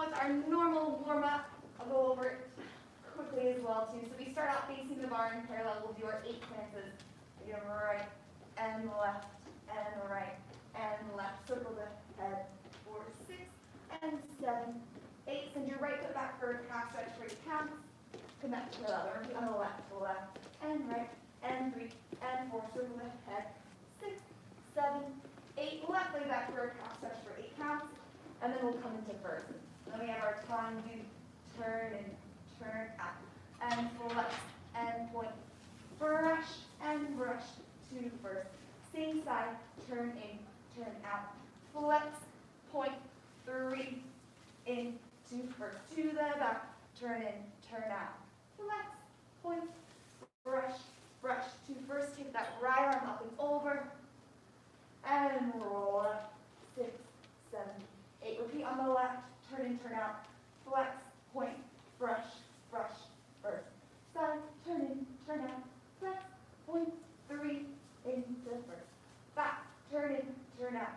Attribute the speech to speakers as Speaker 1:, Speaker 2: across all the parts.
Speaker 1: it's our normal warm-up. I'll go over it quickly as well too. So we start out facing the bar in parallel. We'll do our 8 plances. We go right and left and right and left. Circle the head. 4, 6, and 7, 8. Send your right foot back for a calf stretch for 8 counts. Come back to parallel. On the left and right and 3 and 4. Circle the head. 6, 7, 8. Left leg back for a calf stretch for 8 counts. And then we'll come into first. Then we have our tongue, do turn and turn out. And flex and point. Brush and brush to first. Same side, turn in, turn out. Flex, point, 3, in, to first. To the back, turn in, turn out. Flex, point, brush, brush to first. Take that right arm up and over. And roll up. 6, 7, 8. Repeat on the left, turn in, turn out. Flex, point, brush, brush, first. Side, turn in, turn out. Flex, point, 3, into first. Back, turn in, turn out.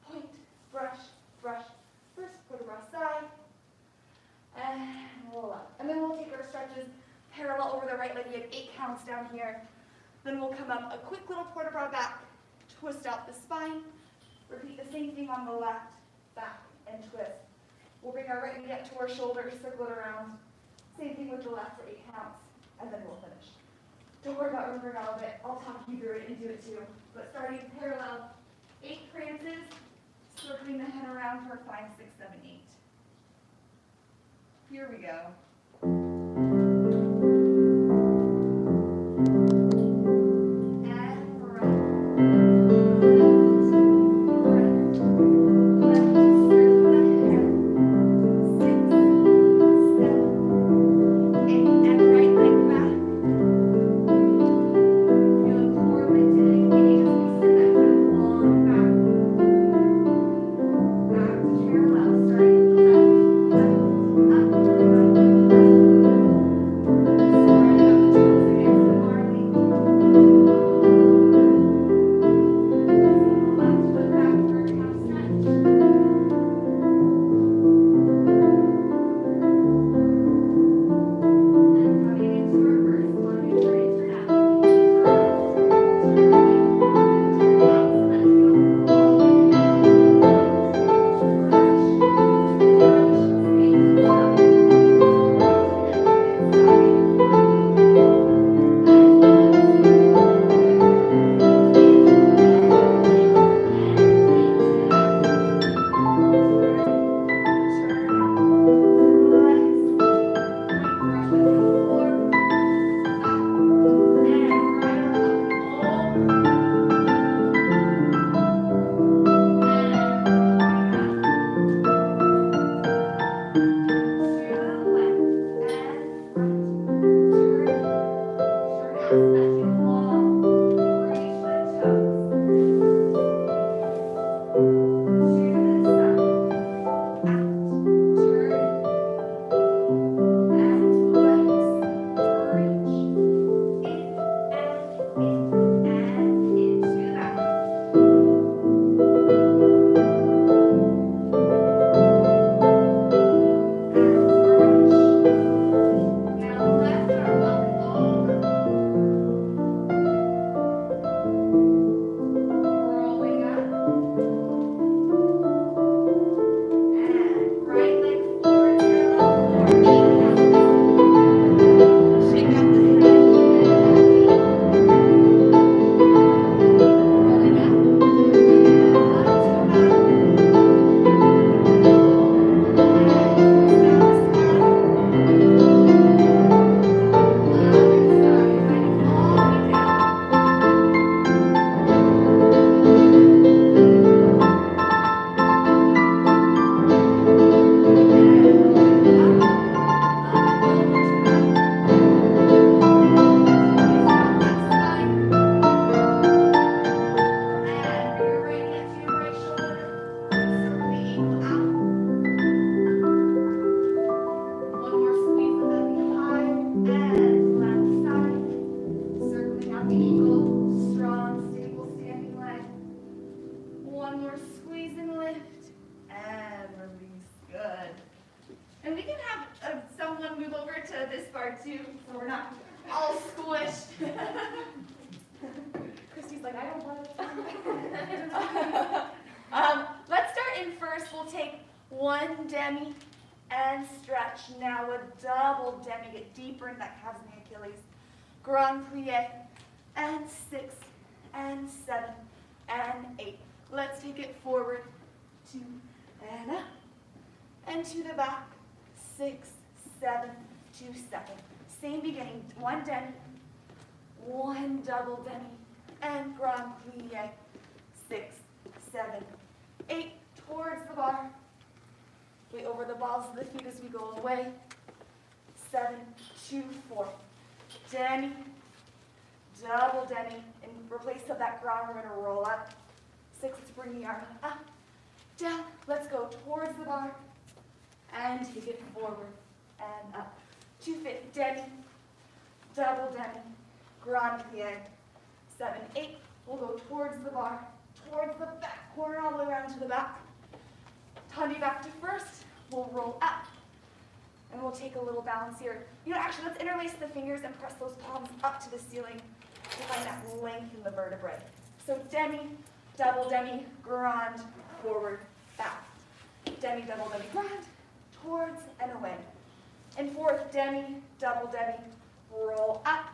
Speaker 1: Point, brush, brush, first for the left side. And roll up. And then we'll take our stretches parallel over the right leg. We have 8 counts down here. Then we'll come up a quick little port de bras back, twist out the spine. Repeat the same thing on the left, back, and twist. We'll bring our right knee up to our shoulder, circle it around. Same thing with the left for 8 counts, and then we'll finish. Don't worry about remembering all of it. I'll talk you through it and do it too. But starting parallel, 8 prances, circling the head around for 5, 6, 7, 8. Here we go. Parallel, starting left, up, One demi and stretch. Now a double demi. Get deeper in that calves and the Achilles. Grand plie. And 6 and 7 and 8. Let's take it forward. 2 and up. And to the back. 6, 7, 2 seconds. Same beginning. One demi. One double demi. And grand plie. 6, 7, 8. Towards the bar. Weight over the balls of the feet as we go away. 7, 2, 4. Demi. Double demi. In replace of that ground, we're going to roll up. 6, let's bring the arm up. Down. Let's go towards the bar. And take it forward and up. 2-5 demi. Double demi. Grand plie. 7, 8. We'll go towards the bar. Towards the back corner, all the way around to the back. Tundi back to first. We'll roll up. And we'll take a little balance here. You know, actually, let's interlace the fingers and press those palms up to the ceiling to find that length in the vertebrae. So demi, double demi, grand, forward, back. Demi, double demi, grand, towards and away. And fourth, demi, double demi, roll up,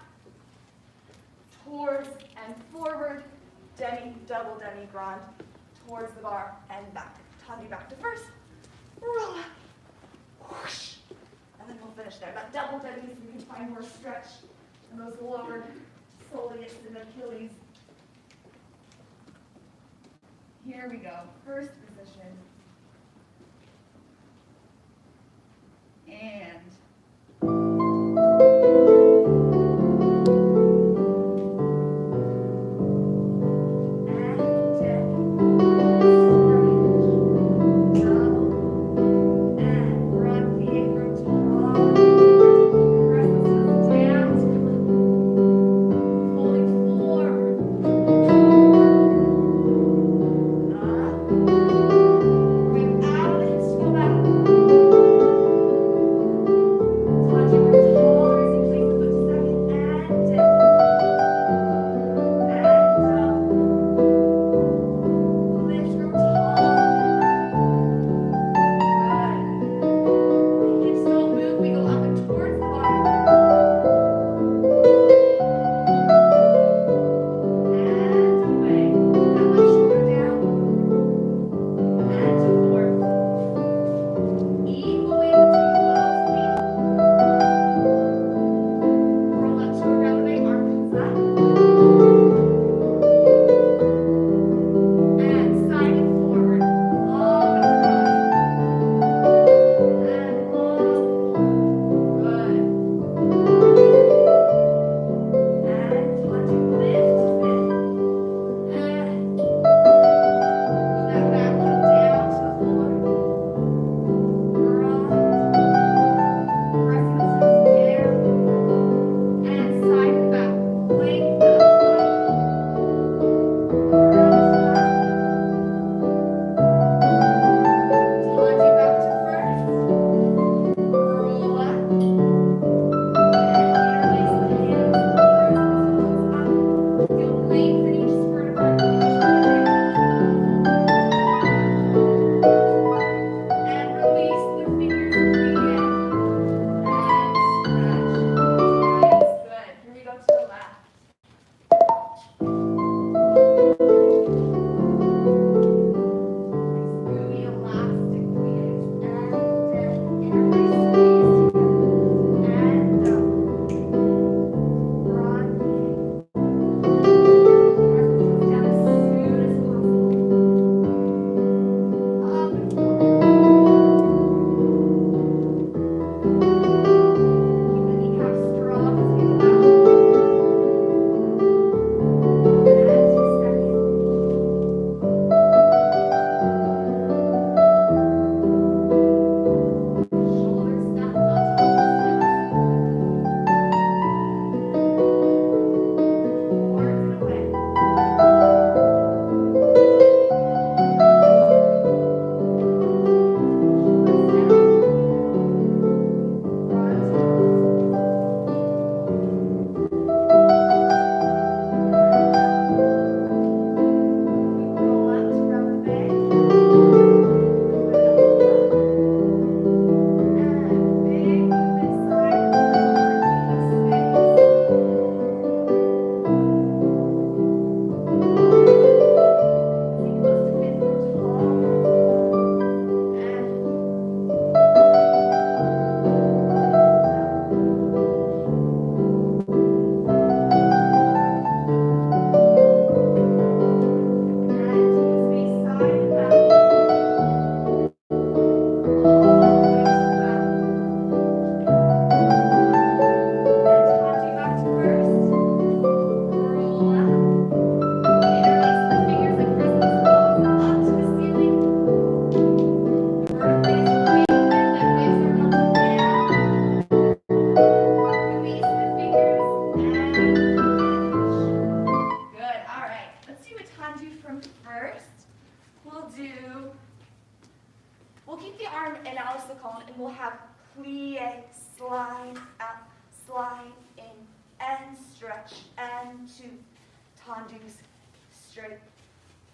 Speaker 1: towards and forward, demi, double demi, grand, towards the bar and back. Tundi back to first, roll up, whoosh, and then we'll finish there. That double demi, so we can find more stretch in those lower soleus and Achilles. Here we go, first position. And first, we'll keep the arm in Alice the Column, and we'll have plie, slide out, slide in, and stretch, and two, tendus, straight,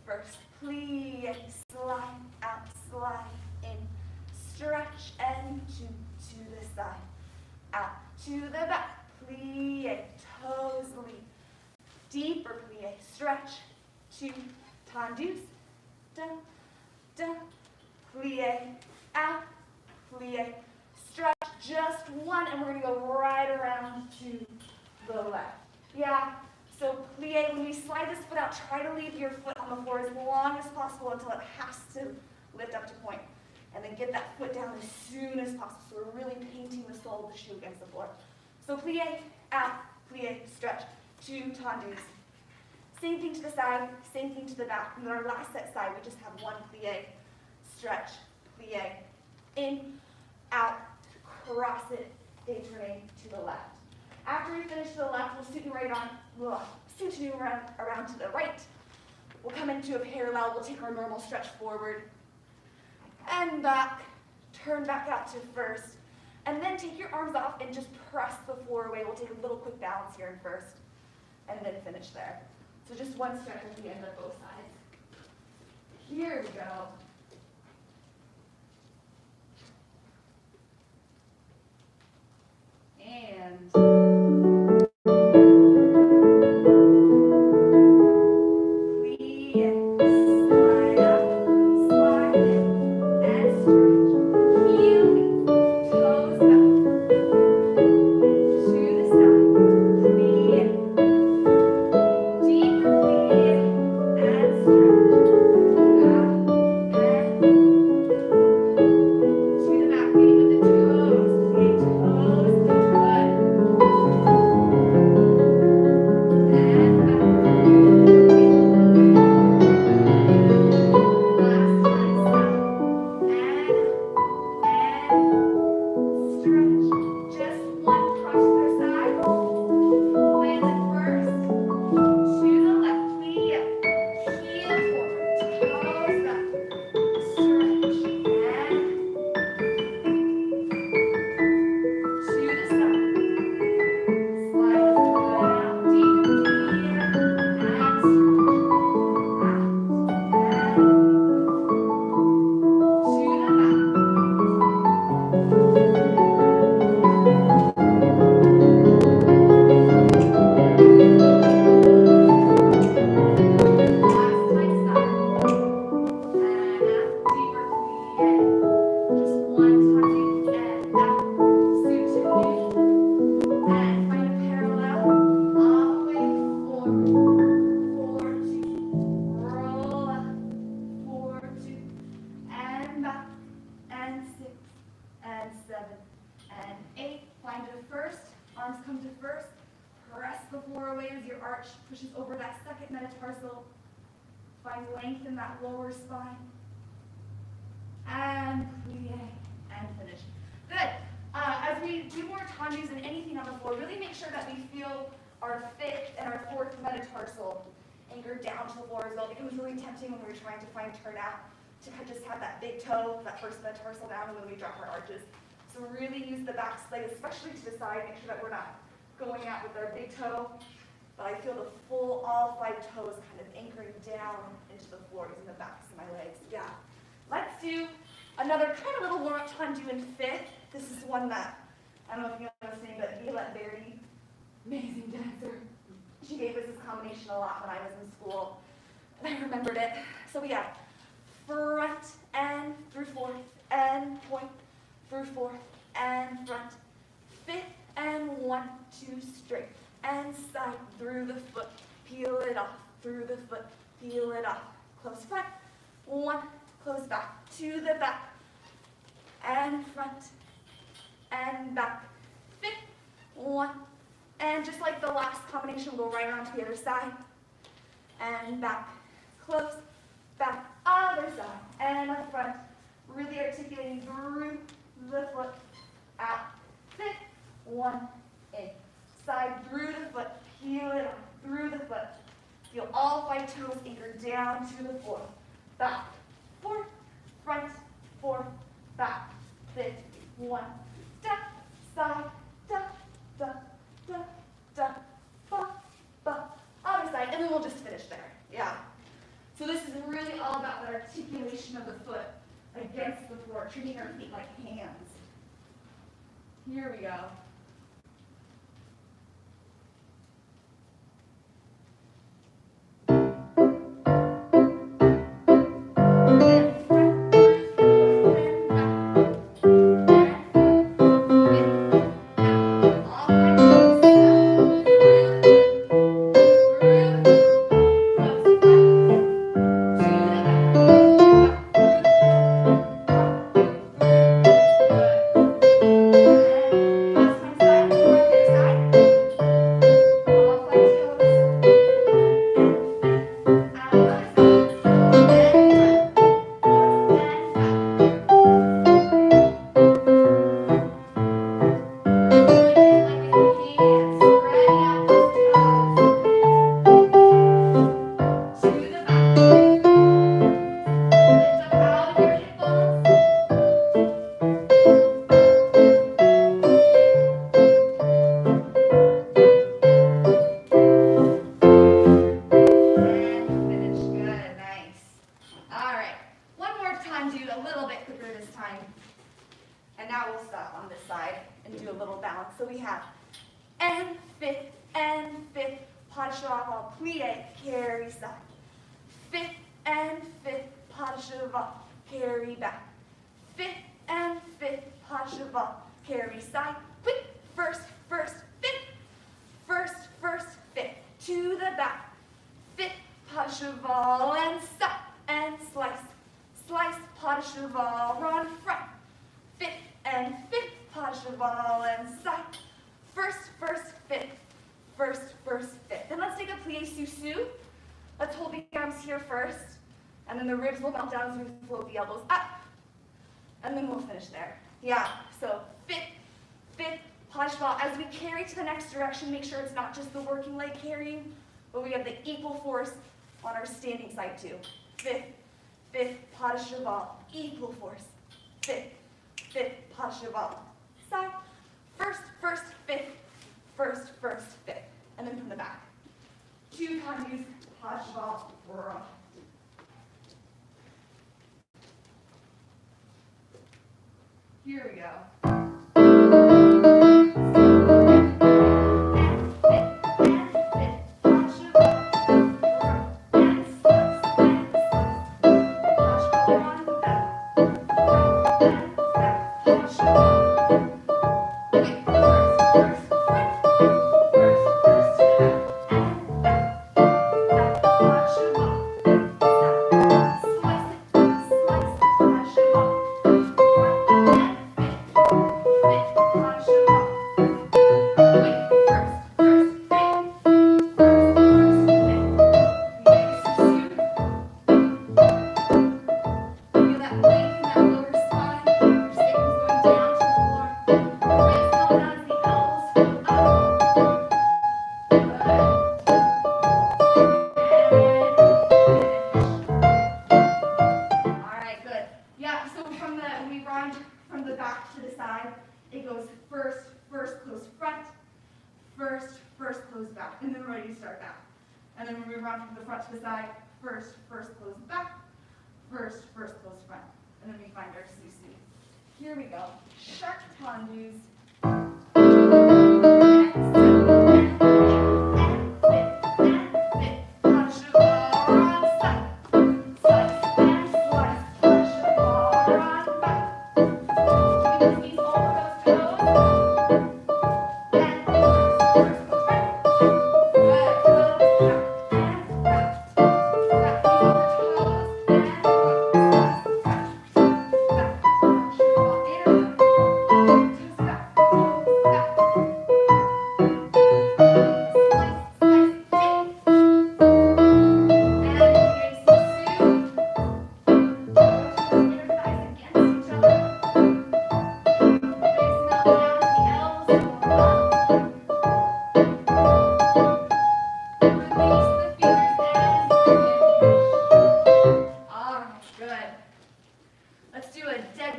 Speaker 1: first, plie, slide out, slide in, stretch, and two, to the side, out, to the back, plie, toes lead, deeper plie, stretch, two, tendus, da, da, plie, out, plie, stretch, just one, and we're going to go right around to the left. Yeah, so plie, when you slide this foot out, try to leave your foot on the floor as long as possible until it has to lift up to point. And then get that foot down as soon as possible. So we're really painting the sole of the shoe against the floor. So plie, out, plie, stretch, two tendus. Same thing to the side, same thing to the back. And then our last set side, we just have one plie, stretch, plie, in, out, cross it, day turning to the left. After we finish to the left, we'll scoot you around to the right. We'll come into a parallel. We'll take our normal stretch forward and back, turn back out to first, and then take your arms off and just press the floor away. We'll take a little quick balance here in first, and then finish there. So just one stretch at the end of both sides. Here we go. And pushes over that second metatarsal. Find length in that lower spine. And plie, and finish. Good. As we do more tendus and anything on the floor, really make sure that we feel our fifth and our fourth metatarsal anchored down to the floor as well. It becomes really tempting when we're trying to find turnout to just have that big toe, that first metatarsal down, and when we drop our arches. So really use the back split, especially to the side. Make sure that we're not going out with our big toe. But I feel the full, all five toes kind of anchoring down into the floor using the backs of my legs. Yeah. Let's do another kind of little warm-up tendu in fifth. This is one that, I don't know if you know this name, but Blvd, amazing dancer. She gave us this combination a lot when I was in school, and I remembered it. So we have front and through fourth, and point through fourth, and front, fifth, and 1, 2, straight. And side through the foot, peel it off, through the foot, peel it off, close front, 1, close back, to the back, and front, and back, fifth, 1, and just like the last combination, we'll go right around to the other side, and back, close, back, other side, and up front, really articulating through the foot, out, fifth, 1, in. Side through the foot, peel it up, through the foot. Feel all 5 toes anchored down to the floor. back, forth, front, forth, back, fit, one, step, side, da, da, da, da, ba, ba, other side, and then we'll just finish there, yeah. So this is really all about that articulation of the foot against the floor, treating our feet like hands. Here we go. Carry back. Fifth and fifth, pas cheval. Carry side, quick, first, fifth. First, fifth. To the back. Fifth, pas cheval, and stop, and slice. Slice, pas cheval, run front. Fifth and fifth, pas cheval, and side. First, fifth. First, fifth. Then let's take a plie sous-sus. Let's hold the arms here first. And then the ribs will melt down as we float the elbows up. And then we'll finish there. Yeah, so fifth, pas cheval. As we carry to the next direction, make sure it's not just the working leg carrying, but we have the equal force on our standing side too. Fifth, pas cheval, equal force. Fifth, pas cheval. Side, first, fifth. First, fifth. And then from the back. 2 conduits, pas cheval, run. Here we go. To the side, first close back, first close front, and then we find our sous-sus. Here we go. Sharp tendus.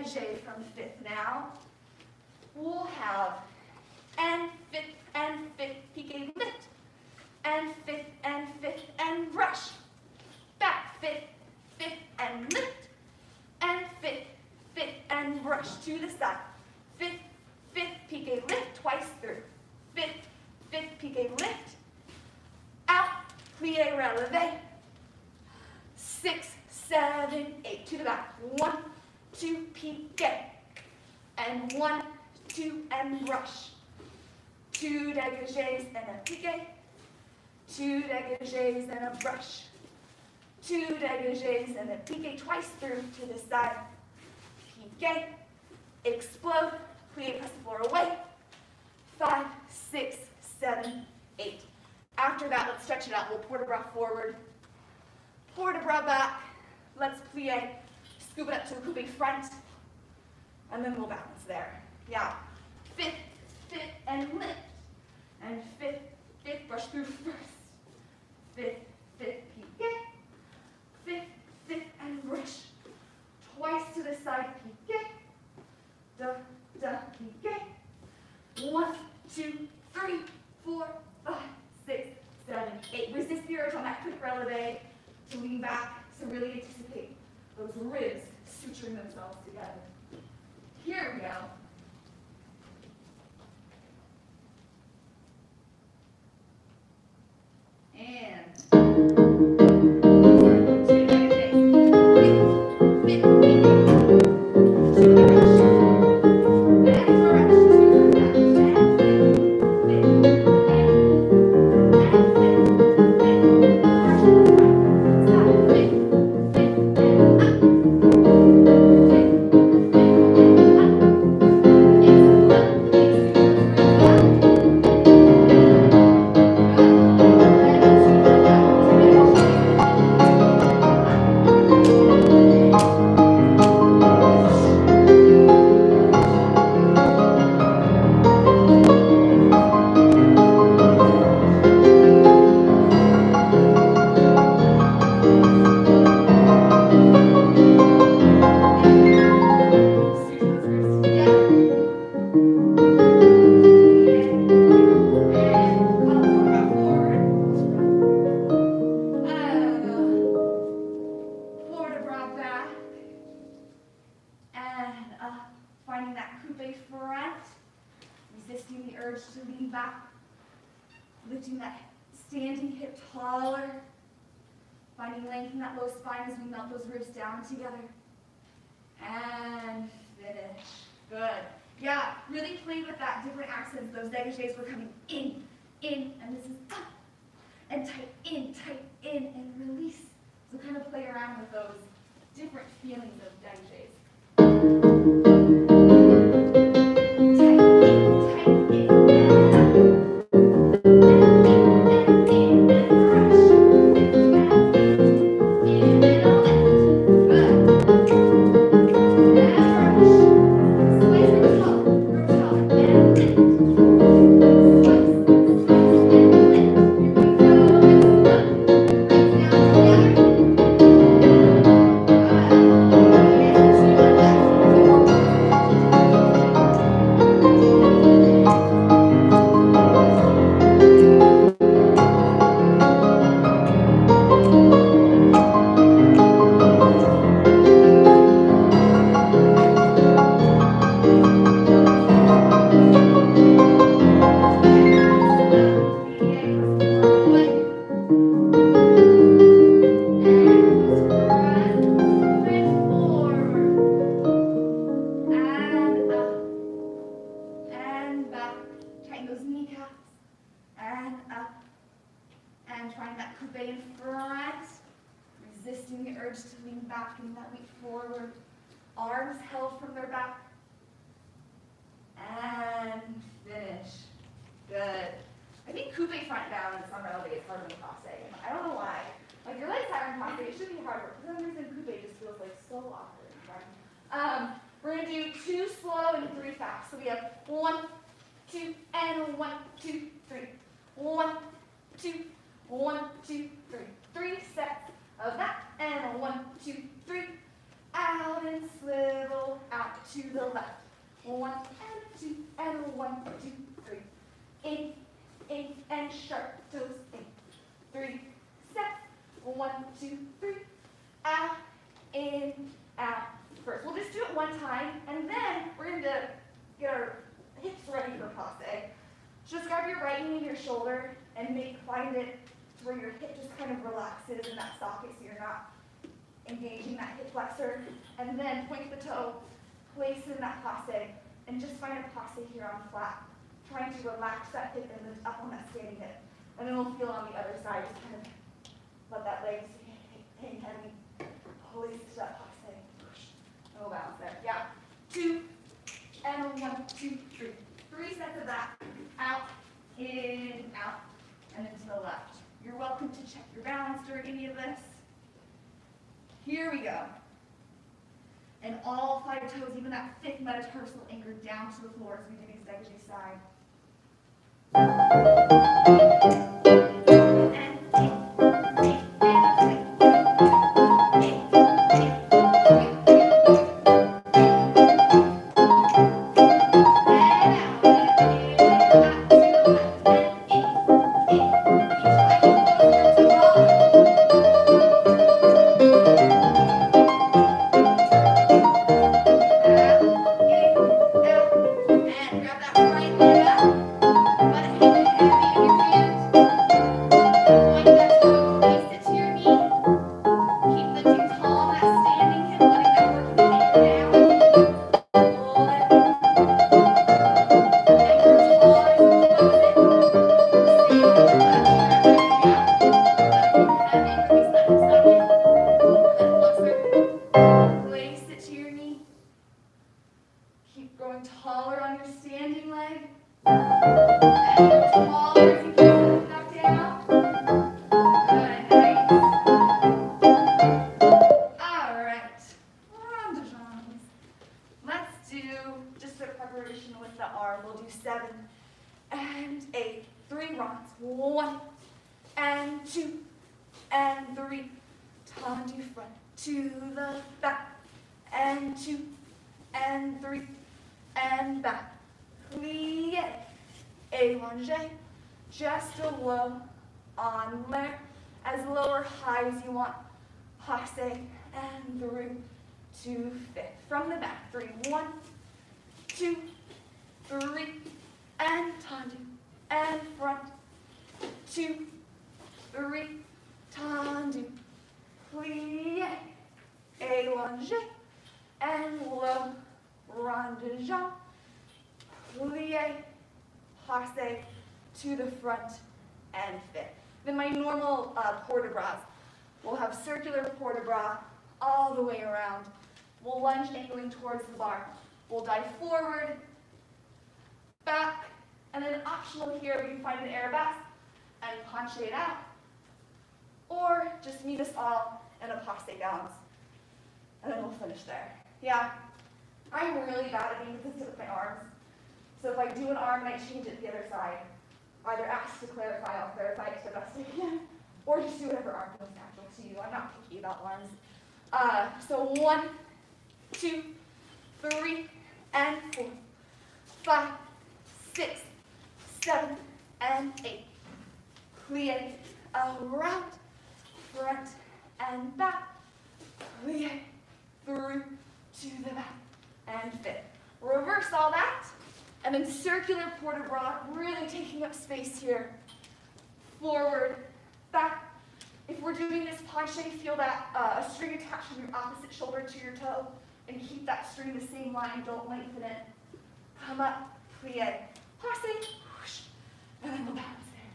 Speaker 1: dégagé from fifth now. We'll have and fifth, piqué lift. And fifth, and rush. Back, fifth, and lift. And fifth, and rush to the side. Fifth, piqué lift, twice through. Fifth, piqué lift. Out, plie relevé. 6, 7, 8, to the back. 1, 2, piqué. And 1, 2, and rush. 2 dégagés and a piqué. 2 dégagés and a brush. 2 dégagés and a piqué twice through to the side. Piqué, explode, plie, press the floor away. 5, 6, 7, 8. After that, let's stretch it out. We'll port de bras forward, port de bras back. Let's plie, scoop it up to a coupe front, and then we'll balance there. Yeah. Fifth, and lift. And fifth, brush through first. Fifth, piqué. Fifth, and rush. Twice to the side, piqué. Da, piqué. 1, 2, 3, 4, 5, 6, 7, 8. Resist the urge on that quick relevé to lean back. So really anticipate those ribs suturing themselves together. Here we go. Lifting that standing hip taller. Finding length in that low spine as we melt those ribs down together. And finish. Good. Yeah, really play with that, different accents. Those dégagés were coming in, and this is up. And tight in, and release. So kind of play around with those different feelings of dégagés. Resisting the urge to lean back and that weight forward. Arms held from their back. And finish. Good. I think coupe front balance on releve is harder than crosse. I don't know why. Like your legs are in crosse, it should be harder. For some reason, coupe just feels like so awkward. Right? We're going to do 2 slow and 3 fast. So we have 1, 2, and 1, 2, 3. 1, 2, 1, 2, 3. 3 sets of that. And 1, 2, 3. Out and swivel. Out. back to the left. 1 and 2 and 1, 2, 3. In and sharp toes in. 3 steps. 1, 2, 3. Out, in, out. First, we'll just do it one time, and then we're going to get our hips ready for passe. Just grab your right knee to your shoulder and find it to where your hip just kind of relaxes in that socket so you're not engaging that hip flexor. And then point the toe, place it in that passe, and just find a passe here on flat. Trying to relax that hip and lift up on that standing hip. And then we'll feel on the other side, just kind of let that leg hang heavy. Place it to that passe. No bounce there. Yeah. 2 and 1, 2, 3. 3 sets of that. Out, in, out, and then to the left. You're welcome to check your balance during any of this. Here we go. And all 5 toes, even that thick metatarsal anchored down to the floor as we do these dégagé side. Just a low on there, as low or high as you want. Passe and through to fifth. From the back, 3, 1, 2, 3, and tendu, and front, 2, 3, tendu, plie, allongé, and low, rond de jambe, plie, passe, to the front and fit. Then my normal port de bras. We'll have circular port de bras all the way around. We'll lunge angling towards the bar. We'll dive forward, back, and then optional here we can find an arabesque and penché it out. Or just meet us all in a passe balance. And then we'll finish there. Yeah, I'm really bad at being consistent with my arms. So if I do an arm and I change it to the other side, either ask to clarify, I'll clarify it to the best I can, or just do whatever arm feels natural to you. I'm not picky about arms. So 1, 2, 3, and 4, 5, 6, 7, and 8. Plie around, front and back. Plie through to the back and fit. Reverse all that. And then circular port de bras, really taking up space here. Forward, back. If we're doing this penché, feel that a string attached from your opposite shoulder to your toe, and keep that string the same line, don't lengthen it. Come up, plie, passe, whoosh, and then we'll balance there.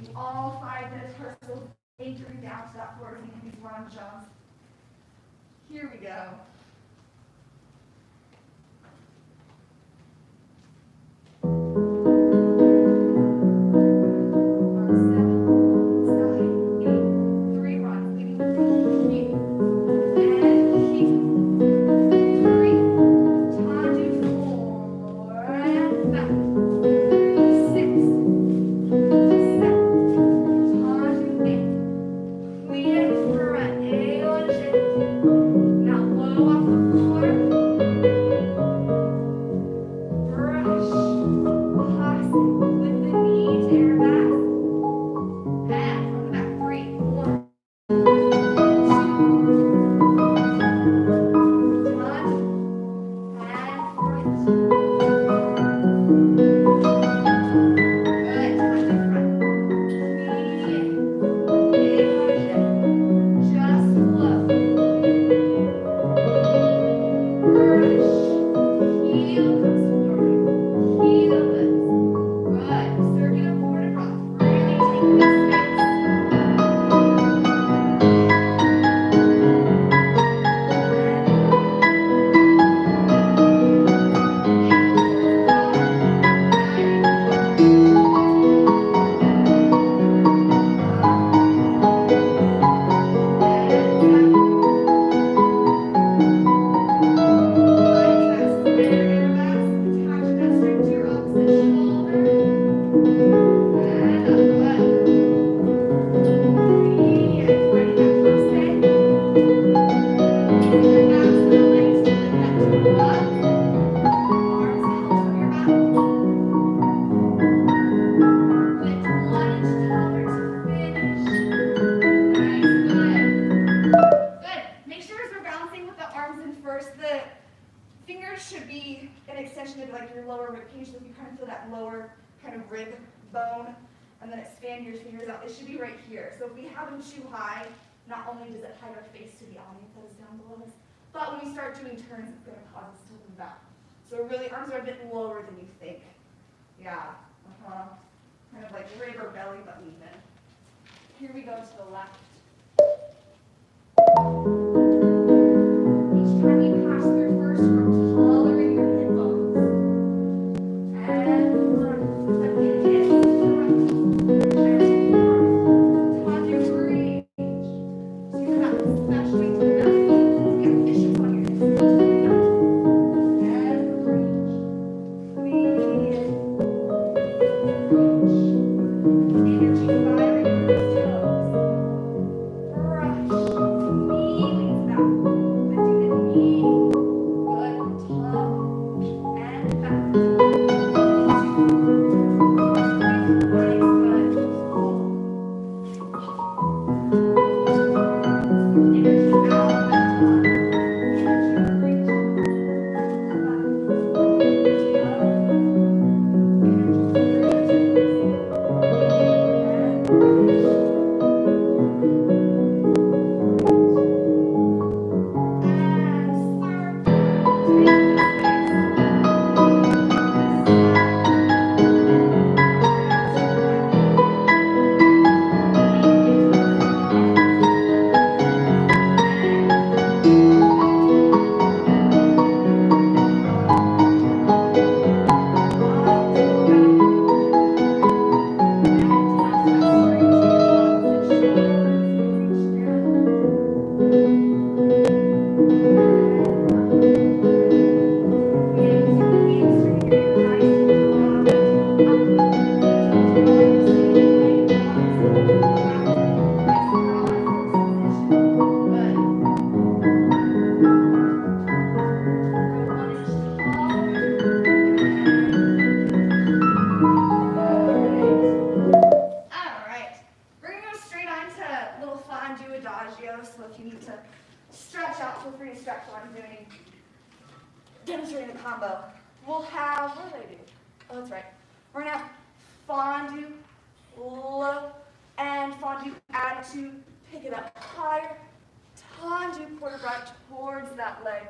Speaker 1: Do all 5 metatarsals anchoring down to that floor, making these rond jumps. Here we go. Now low arms in first. The fingers should be an extension of like your lower rib cage, so if you kind of feel that lower kind of rib bone, and then expand your fingers out. It should be right here. So if we have them too high, not only does it hide our face to the audience that is down below us, but when we start doing turns, it's going to cause us to lean back. So really, arms are a bit lower than you think. Yeah, kind of like rib or belly, but even. Here we go to the left. Each time you pass through first, you're taller your hip bones. And one, let the hips to the right. And one. Tons of reach. So you're not especially to the left. You get vicious on your hips. And reach. Lean. Reach. Energy firing through those toes. Brush. Knee leans back. Lifting the knee. Good. Top. And back. So if you need to stretch out, feel free to stretch while I'm demonstrating the combo. We'll have, what did I do? Oh, that's right. We're going to have fondue, low, and fondue attitude. Pick it up higher. Tendu, quarter right towards that leg.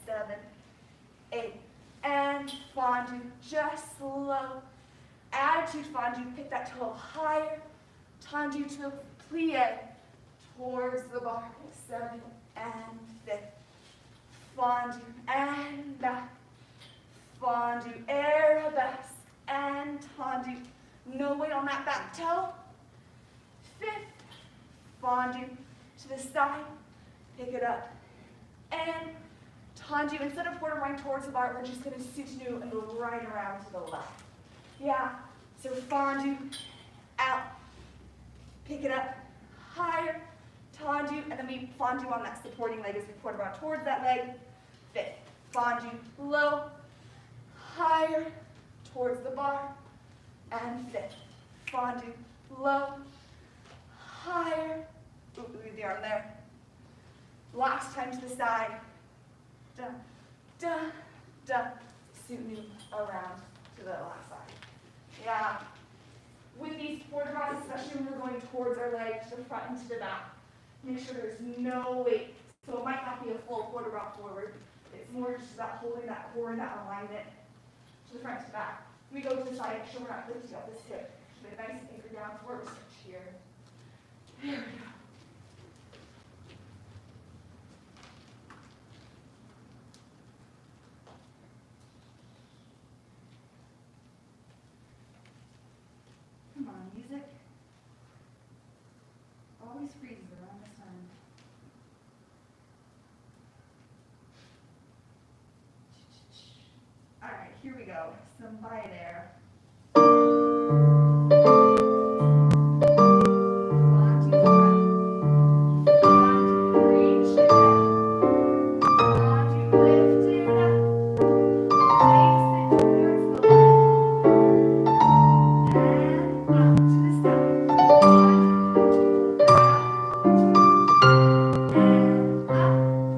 Speaker 1: 7, 8. And fondue, just slow. Attitude fondue, pick that toe higher. Tendu to plie towards the bar. 7 and 5. Fondue and back. Fondue, arabesque and tendu. No weight on that back toe. 5th, fondue to the side. Pick it up. And tendu, instead of quarter right towards the bar, we're just going to soutenu and go right around to the left. Yeah, so fondue, out. Pick it up, higher. Tendu, and then we fondue on that supporting leg as we quarter around towards that leg. 5th, fondue, low, higher, towards the bar. And 5th, fondue, low, higher. Ooh, leave the arm there. Last time to the side. Da, da, da. Soutenu around to the last side. Yeah. With these quarter draws, especially when we're going towards our leg, to the front and to the back, make sure there's no weight. So it might not be a full quarter draw forward. It's more just about holding that core and that alignment to the front to the back. We go to the side, make sure we're not lifting up this hip. Should be a nice anchor down forward stretch here. There we go. Come on, music. Always freezes around this time. All right, here we go. Some by there.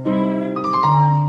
Speaker 1: And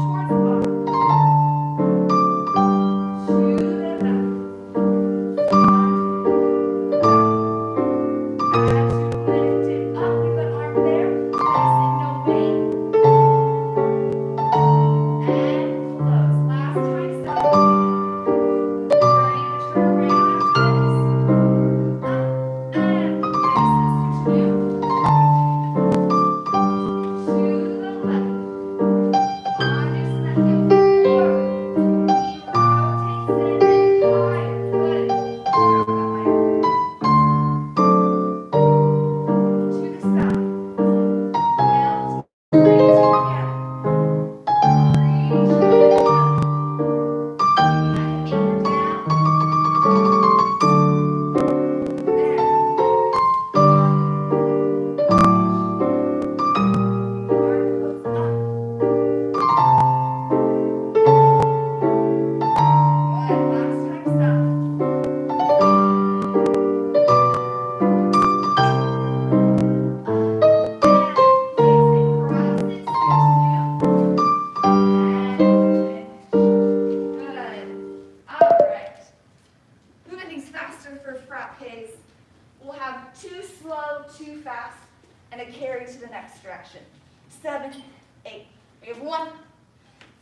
Speaker 1: 1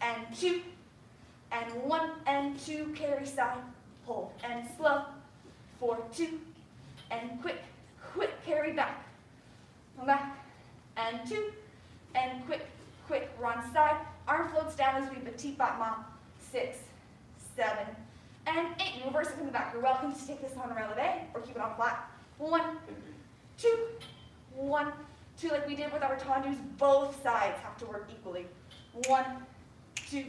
Speaker 1: and 2 and 1 and 2, carry side, hold and slow, 4, 2 and quick, carry back, and 2 and quick, we're on side, arm floats down as we petit pas main, 6, 7, and 8, reverse it from the back. You're welcome to take this on releve or keep it on flat. 1, 2, 1, 2, like we did with our tendus, both sides have to work equally. 1, 2,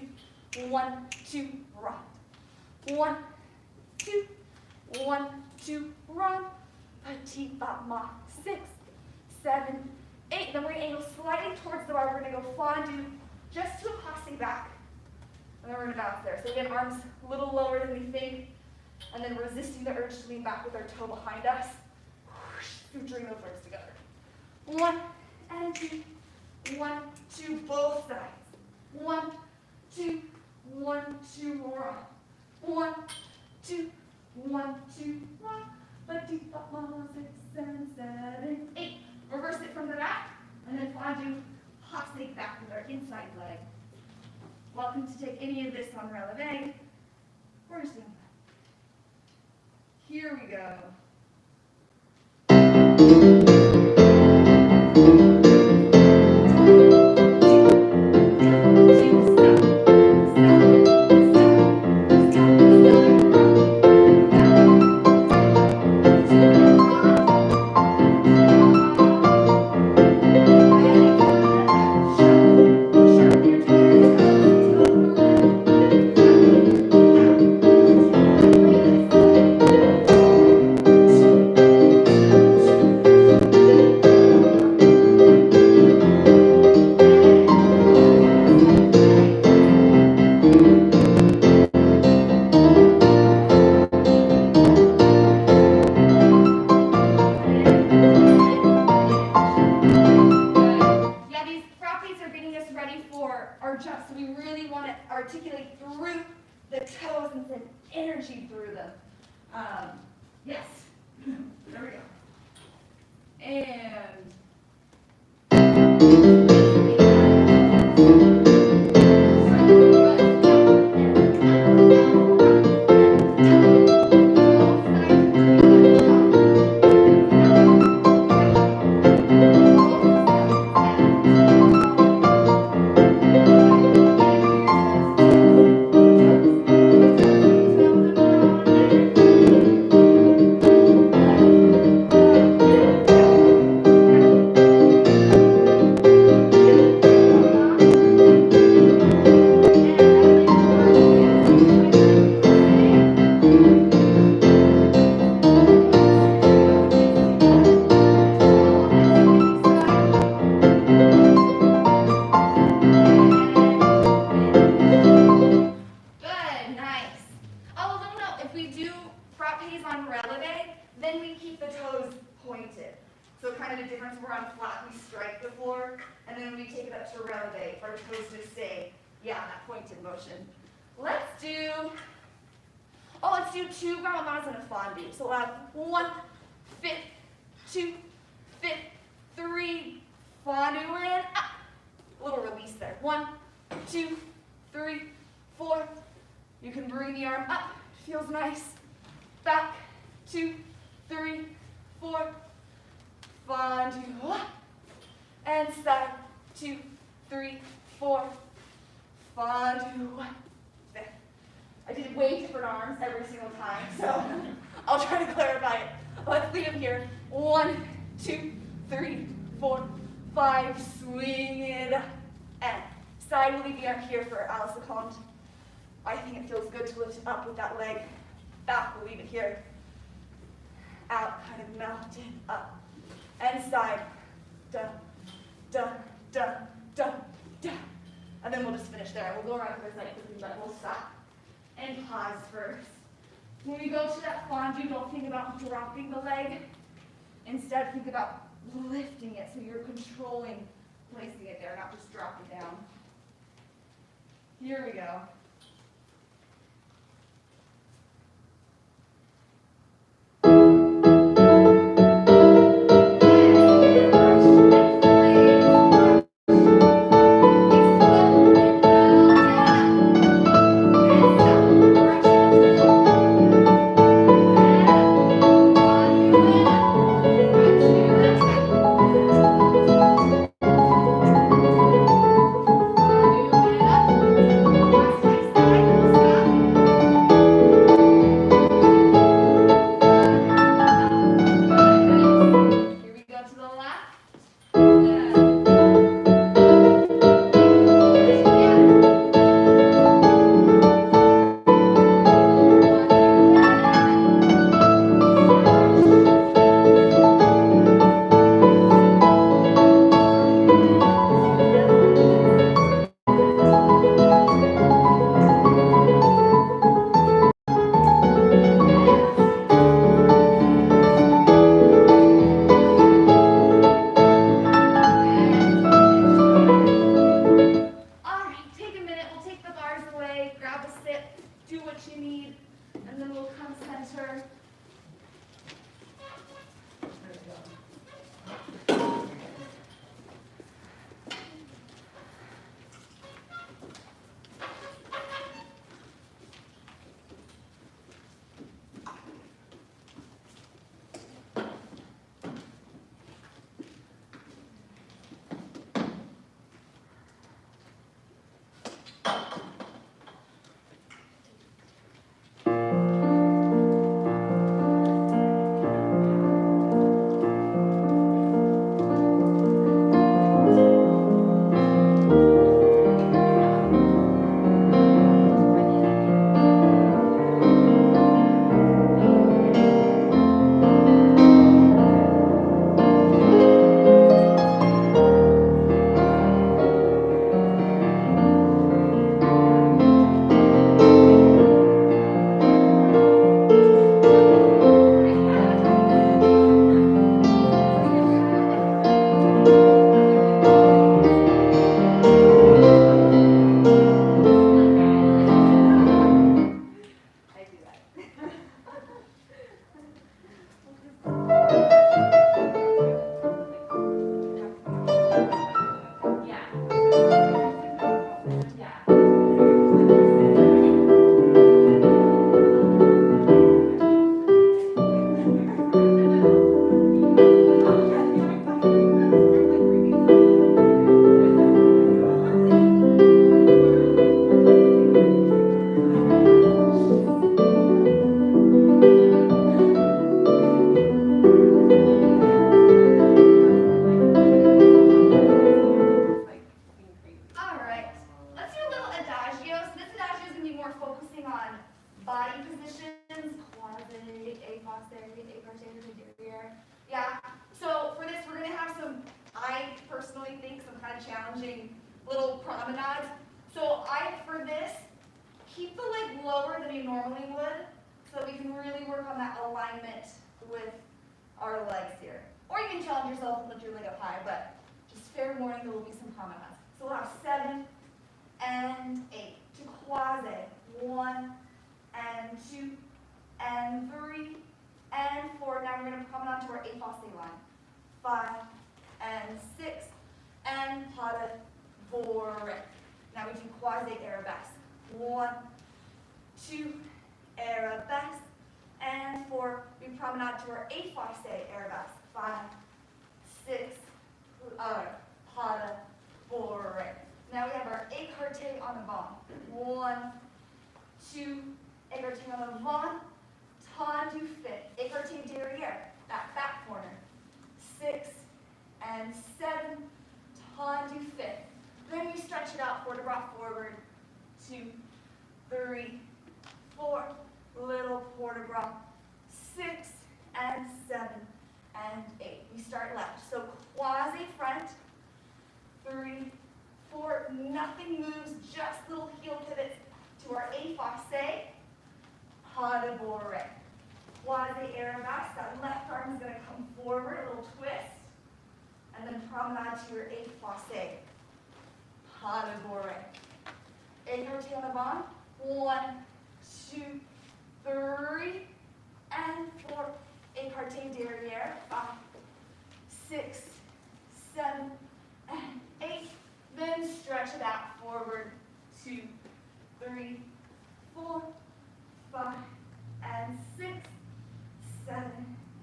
Speaker 1: 1, 2, run. 1, 2, 1, 2, run. Petit pas main, 6, 7, 8. Then we're going to angle slightly towards the bar. We're going to go fondue just to a passe back. And then we're going to bounce there. So again, arms a little lower than we think. And then resisting the urge to lean back with our toe behind us. Suturing those legs together. 1 and 2. 1, 2, both sides. 1, 2, 1, 2, run. 1, 2, 1, 2, run. Petit pas main, 6, 7, 7, 8. Reverse it from the back, and then fondue passe back with our inside leg. Welcome to take any of this on releve. We're just doing that. Here we go. Yes. There we go. And two grandmas and a fondue. So we'll have 1, 5, 2, 5, 3, fondue in, up. A little release there. 1, 2, 3, 4. You can bring the arm up. Feels nice. Back. 2, 3, 4. Fondue. And side. 2, 3, 4. Fondue. I did way different arms every single time, so I'll try to clarify it. Let's leave them here. 1, 2, 3, 4, 5. Swing it. And side will leave the arm here for Alice Leconte. I think it feels good to lift it up with that leg. Back, we'll leave it here. Out, kind of melted up. And side. Dun, dun, dun, dun, dun. And then we'll just finish there. We'll go around for a second, but we'll stop and pause first. When we go to that fondue, don't think about dropping the leg. Instead, think about lifting it so you're controlling placing it there, not just drop it down. Here we go. we'll come center. Yeah, so for this we're going to have some, I personally think, some kind of challenging little promenades. So for this, keep the leg lower than you normally would, so that we can really work on that alignment with our legs here. Or you can challenge yourself and lift your leg up high, but just fair warning, there will be some promenades. So we'll have 7 and 8 to quasi. 1 and 2 and 3 and 4. Now we're going to promenade to our épassé line. 5 and 6 and pas de bourrée. Now we do quasi arabesque. 1, 2, arabesque, and 4. We promenade to our épassé arabesque. 5, 6, pas de bourrée. Now we have our écarté en avant. 1, 2, écarté en avant, tas du fait, écarté derrière, that back corner. 6 and 7, tas du fait. Then we stretch it out, port de bras forward. 2, 3, 4, little port de bras. 6 and 7 and 8. We start left. So quasi front. 3, 4, nothing moves, just little heel pivots to our épassé, pas de bourrée. Quasi arabesque, that left arm is going to come forward, a little twist, and then promenade to your épassé, pas de bourrée. Écarté en avant, 1, 2, 3, and 4. Écarté derrière, 5, 6, 7, and 8. Then stretch it out forward, 2, 3, 4, 5, and 6, 7,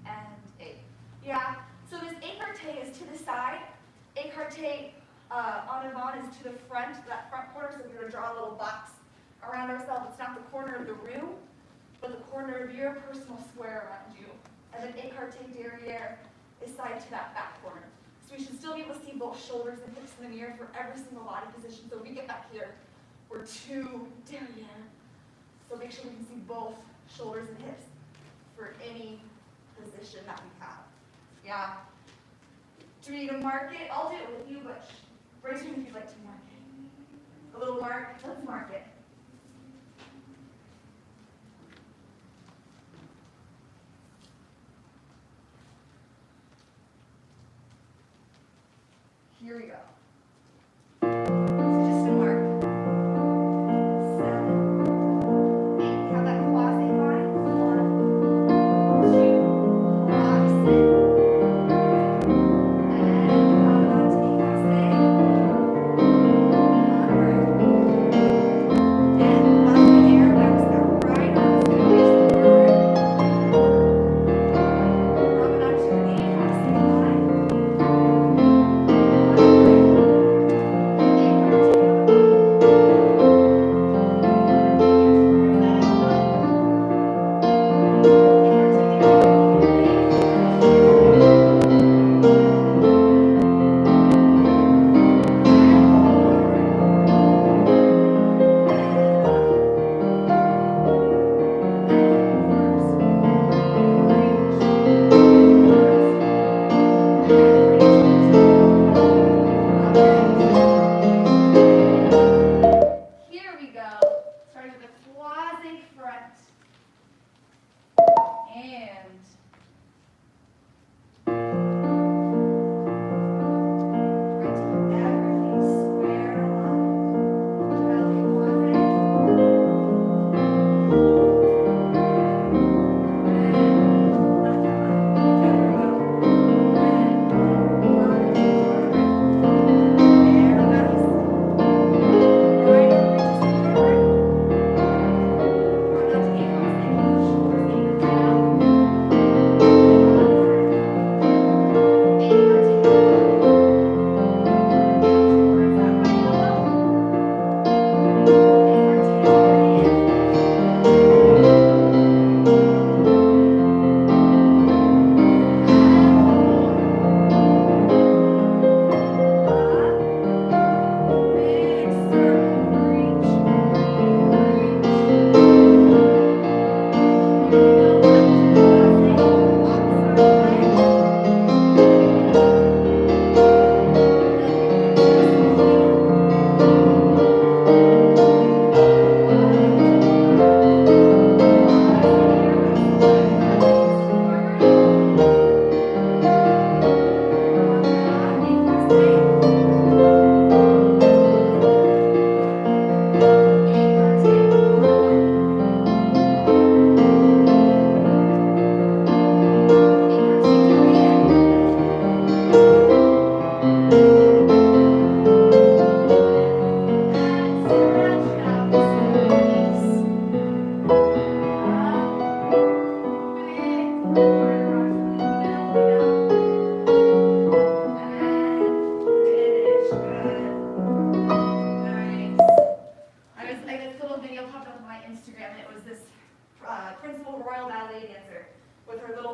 Speaker 1: and 8. Yeah, so this écarté is to the side. Écarté en avant is to the front, that front corner, so we're going to draw a little box around ourselves. It's not the corner of the room, but the corner of your personal square around you. And then écarté derrière is side to that back corner. So we should still be able to see both shoulders and hips in the mirror for every single body position. So when we get back here, we're 2 derrière. So make sure we can see both shoulders and hips for any position that we have. Yeah. Do we need to mark it? I'll do it with you, but raise your hand if you'd like to mark it. A little mark. Let's mark it. Here we go. So just a mark. 7, 8. Have that quasi line.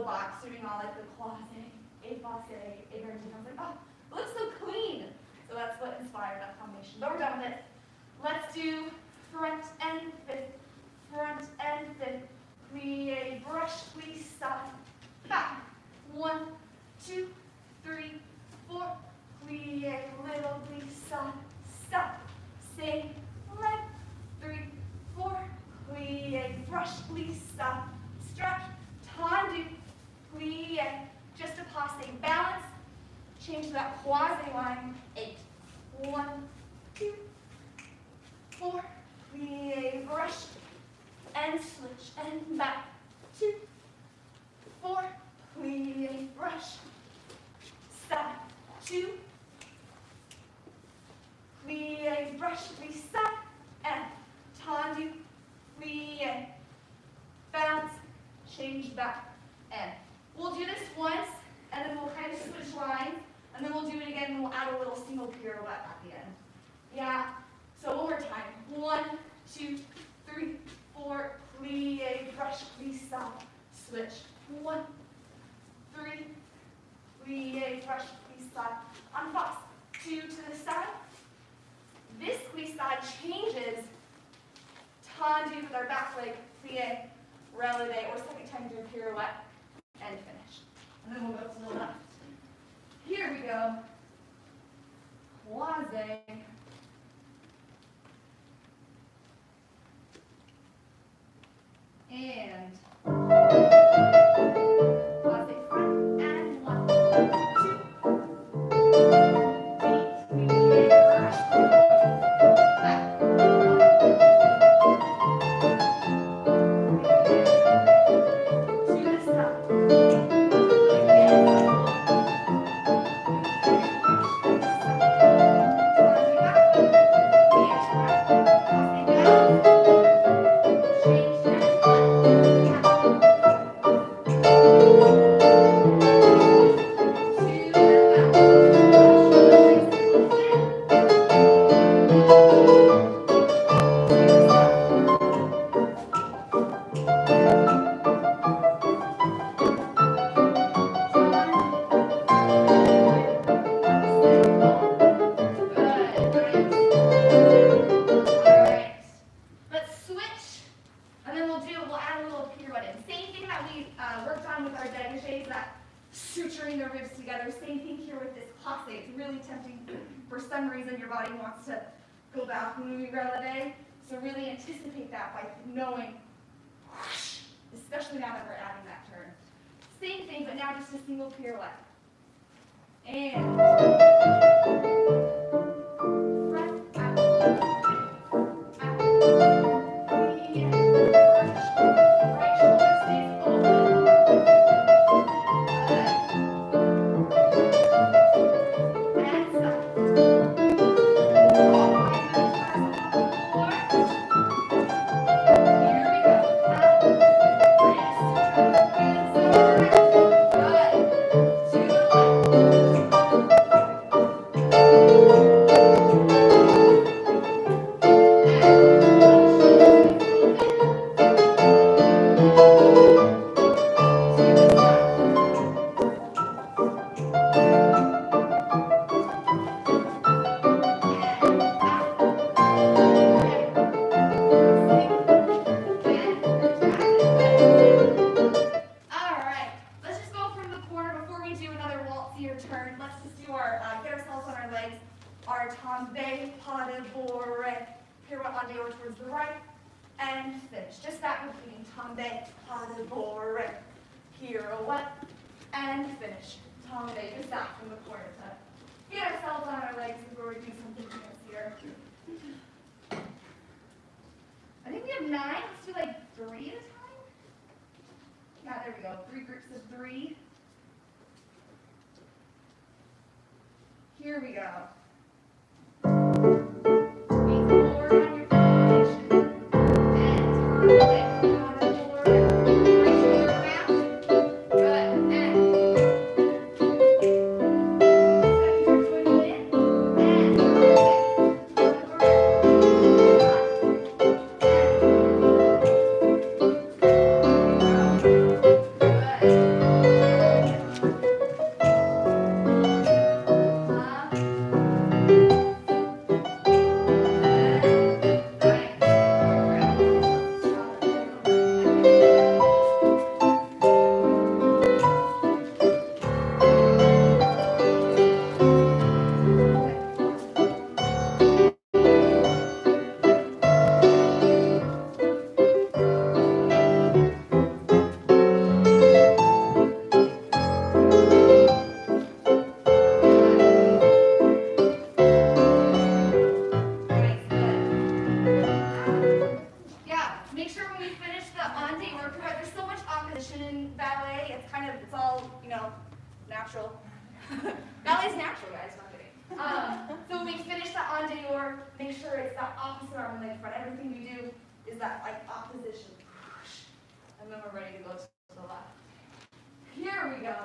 Speaker 1: box, doing all like the croisé, effacé, écarté. I was like, oh, it looks so clean. So that's what inspired that combination. But we're done with it. Let's do front and fifth, front and fifth. Plie, brush, plie, stop, back. 1, 2, 3, 4. Plie, little plie, stop, stop. Stay, left, 3, 4. Plie, brush, plie, stop, stretch, tendu, plie. Just a passe, balance. Change to that croisé line. 8. 1, 2, 4. Plie, brush, and switch, and back. 2, 4. Plie, brush, stop. 2. Plie, brush, plie, stop, and tendu, plie, bounce, change back, and. We'll do this once, and then we'll kind of switch lines, and then we'll do it again, and we'll add a little single pirouette at the end. Yeah, so one more time. 1, 2, 3, 4, plie, brush, plie, stop, switch. 1, 3, plie, brush, plie, stop, en face. 2 to the side. This glissade changes tendu with our back leg, plie, releve, or second time do a pirouette, and finish. And then we'll go to the left. Here we go. Croisé. And croisé front and 1, 2. Deep, plie, brush, back. 1, 2. To the side. Suturing the ribs together. Same thing here with this passe. It's really tempting. For some reason, your body wants to go back when we releve. So really anticipate that by knowing, whoosh, especially now that we're adding that turn. Same thing, but now just a single pirouette. And front, out, out, in, right shoulder stays open. I think we have 9. Let's do like 3 at a time. Yeah, there we go. 3 groups of 3. Here we go. Squeeze forward on your foundation. And turn away. Counter forward. Right shoulder around. Good. And second twin in. And good. know, natural. Ballet's natural, guys, not kidding. So when we finish that en dehors, make sure it's that opposite arm and leg front. Everything we do is that like opposition. And then we're ready to go to the left. Here we go.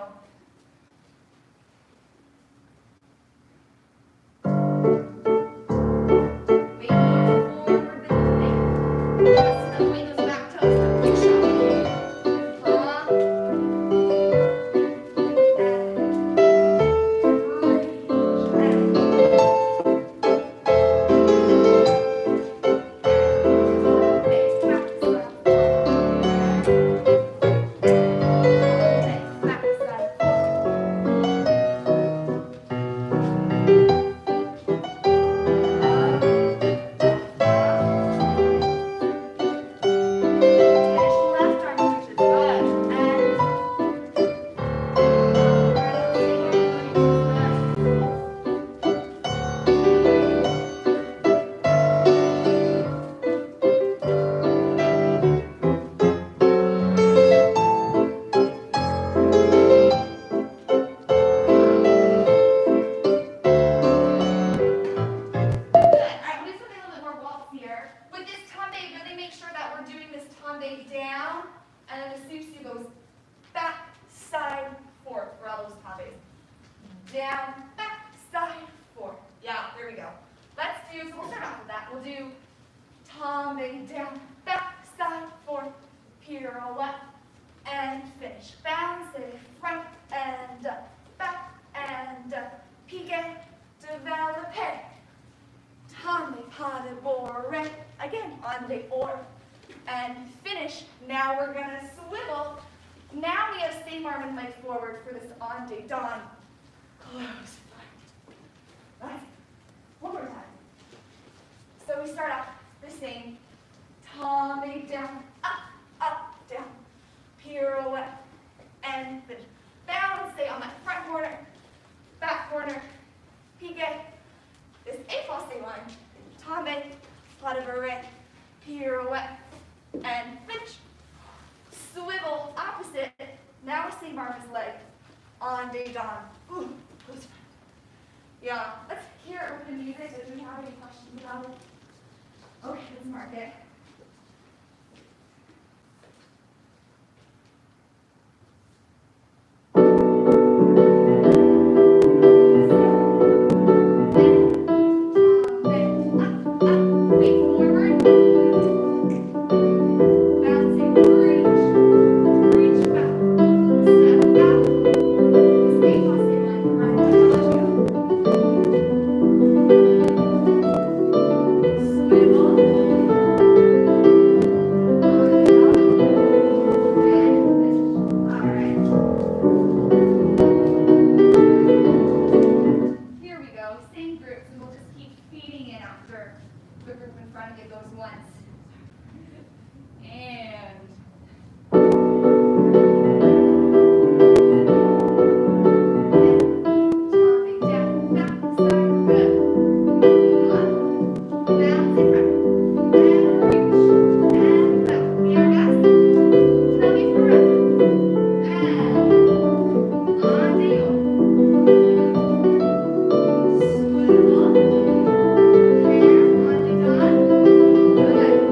Speaker 1: Down, back, side, forth. Yeah, there we go. Let's do, so we'll start off with that. We'll do tombe, down, back, side, forth, pirouette, and finish. Bounce it, front and up, back and up, piqué, développé, tombe, pas de bourrée, again, en dehors, and finish. Now we're gonna swivel. Now we have same arm and leg forward for this en dedans. Close. Right. One more time. So we start off the same. Tombe, down, up, down. Pirouette, and finish. Bounce, stay on that front corner, back corner, piqué. This A false line. Tombe, pas de bourrée, pirouette, and finish. Swivel, opposite. Now same arm as leg. En dedans. Ooh. Yeah, let's hear it with the music. Do we have any questions about it? Okay, let's mark it. Good.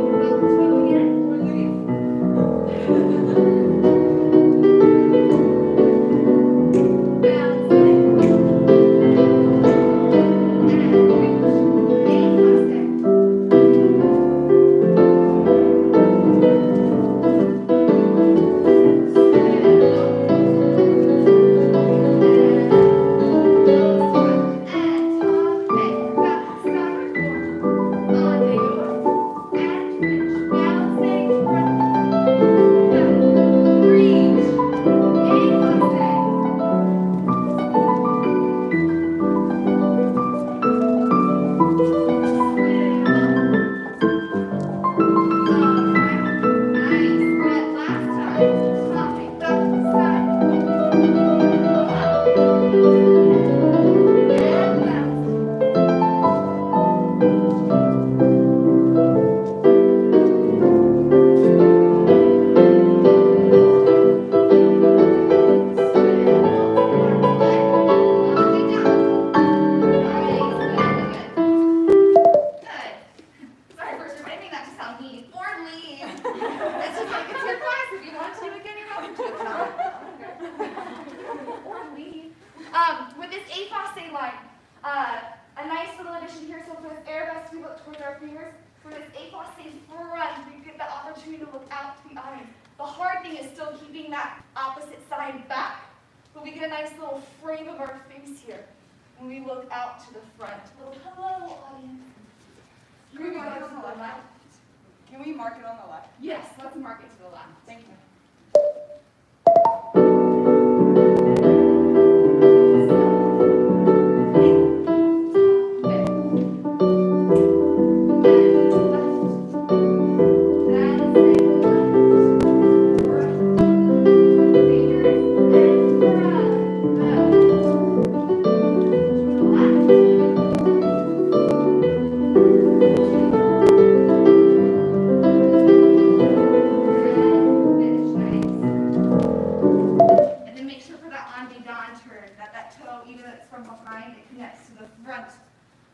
Speaker 1: leave. It's just like it's your class. If you want to do it again, you're welcome to. If not, or leave. With this A-Fosse line, a nice little addition here. So for this arabesque, we look towards our fingers. For this A-Fosse front, we get the opportunity to look out to the audience. The hard thing is still keeping that opposite side back, but we get a nice little frame of our face here when we look out to the front. Little hello, audience.
Speaker 2: Can we mark it on the left? Can we mark it on the left?
Speaker 1: Yes, let's mark it to the left.
Speaker 2: Thank you.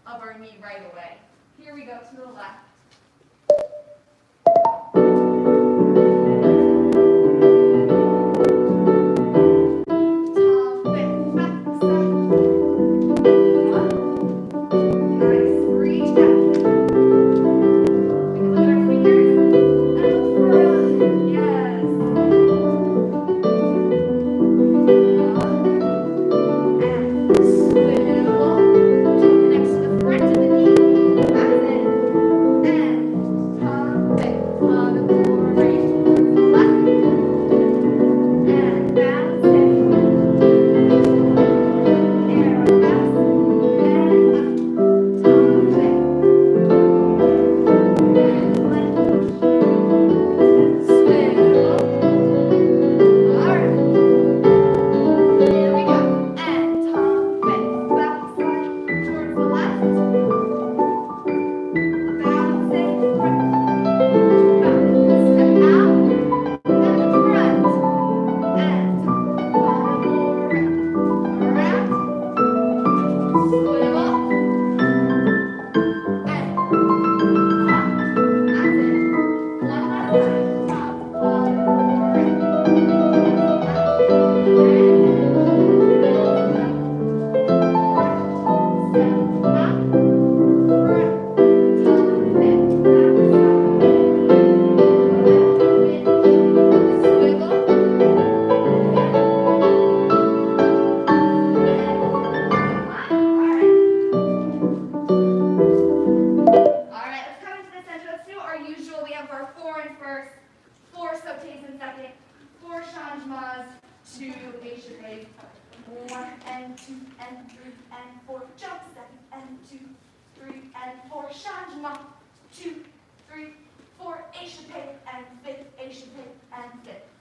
Speaker 1: Of our knee right away. Here we go to the left.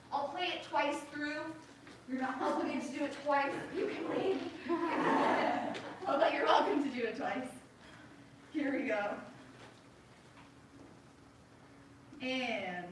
Speaker 1: I'll play it twice through. You're not obligated to do it twice. You can leave. But you're welcome to do it twice. Here we go. And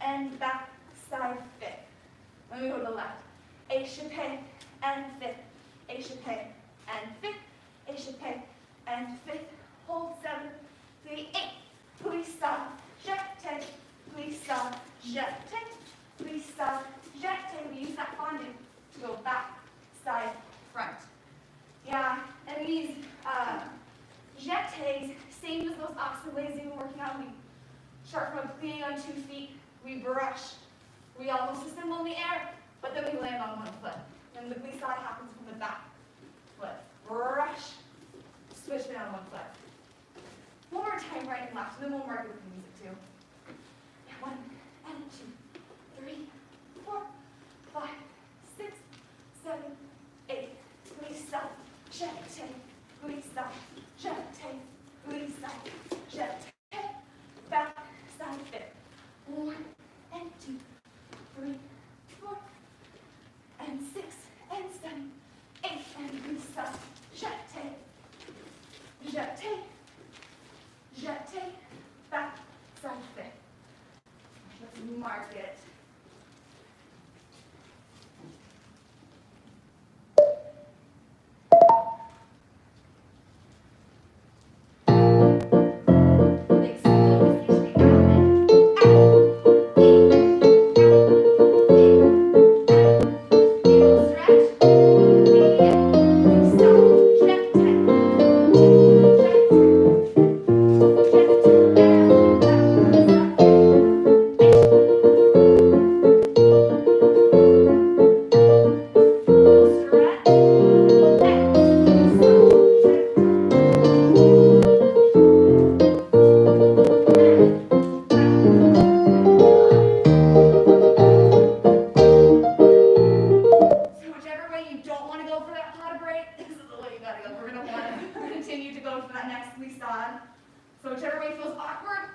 Speaker 1: and back side fifth. Let me go to the left. Échappé and fifth. Échappé and fifth. Échappé and fifth. Hold 7, 3, 8. Please stop. jeté, freestyle, jeté. We use that fondue to go back, side, front. Yeah, and these jetés, same as those oscilles we were working on. We start from plie on 2 feet, we brush. We almost assemble in the air, but then we land on 1 foot. And the glissade happens from the back foot. Brush, switch down 1 foot. One more time, right and left, and then we'll mark it with the music too. 1 and 2, 3, 4, 5, 6, 7, 8. Glissade, jeté, glissade, jeté, glissade, jeté. Back, side, fit. 1 and 2, 3, 4, and 6, and 7, 8, and glissade, jeté, jeté, jeté, back, side, fit. Let's mark it. Big slow position, So whichever way feels awkward,